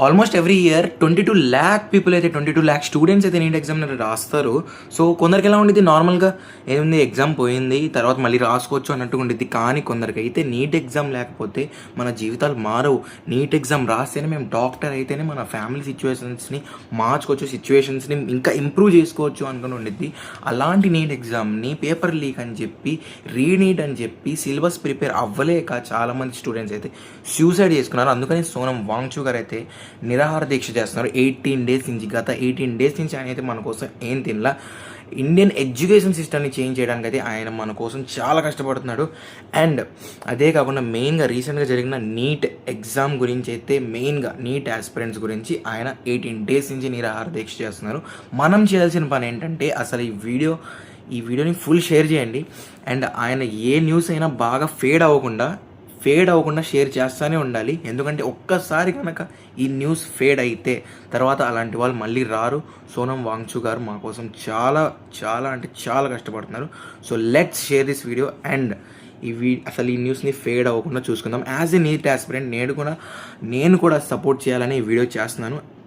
Almost every year 22 lakh people అయితే 22 lakh students అయితే NEET exam రాస్తారు. సో కొందరికి ఎలా ఉండిద్ది నార్మల్‌గా ఏముంది ఎగ్జామ్ పోయింది తర్వాత మళ్ళీ రాసుకోవచ్చు అన్నట్టుగా ఉండిద్ది. కానీ కొందరికైతే నీట్ ఎగ్జామ్ లేకపోతే మన జీవితాలు మారవు. నీట్ ఎగ్జామ్ రాస్తేనే మేము డాక్టర్ అయితేనే మన ఫ్యామిలీ సిచ్యువేషన్స్‌ని మార్చుకోవచ్చు, సిచ్యువేషన్స్‌ని ఇంకా ఇంప్రూవ్ చేసుకోవచ్చు అనుకుని ఉండిద్ది. అలాంటి నీట్ ఎగ్జామ్‌ని పేపర్ లీక్ అని చెప్పి, రీనీట్ అని చెప్పి సిలబస్ ప్రిపేర్ అవ్వలేక చాలామంది స్టూడెంట్స్ అయితే సూసైడ్ చేసుకున్నారు. అందుకని సోనం వాంగ్‌చూ గారు అయితే నిరాహార దీక్ష చేస్తున్నారు 18 డేస్ నుంచి. గత 18 డేస్ నుంచి ఆయన అయితే మన కోసం ఏం తినలా. ఇండియన్ ఎడ్యుకేషన్ సిస్టమ్ని చేంజ్ చేయడానికి అయితే ఆయన మన కోసం చాలా కష్టపడుతున్నాడు. అండ్ అదే కాకుండా మెయిన్గా రీసెంట్గా జరిగిన నీట్ ఎగ్జామ్ గురించి అయితే మెయిన్గా నీట్ ఆస్పిరెంట్స్ గురించి ఆయన 18 డేస్ నుంచి నిరాహార దీక్ష చేస్తున్నారు. మనం చేయాల్సిన పని ఏంటంటే అసలు ఈ వీడియోని ఫుల్ షేర్ చేయండి. అండ్ ఆయన ఏ న్యూస్ అయినా బాగా ఫేడ్ అవ్వకుండా షేర్ చేస్తూనే ఉండాలి. ఎందుకంటే ఒక్కసారి కనుక ఈ న్యూస్ ఫేడ్ అయితే తర్వాత అలాంటి వాళ్ళు మళ్ళీ రారు. సోనం వాంగ్చూ గారు మా కోసం చాలా చాలా అంటే చాలా కష్టపడుతున్నారు. So let's share this video and అసలు ఈ న్యూస్ని ఫేడ్ అవ్వకుండా చూసుకుందాం. యాజ్ ఎ నీట్ ఆస్పిరెంట్ నేను కూడా సపోర్ట్ చేయాలని ఈ వీడియో చేస్తున్నాను.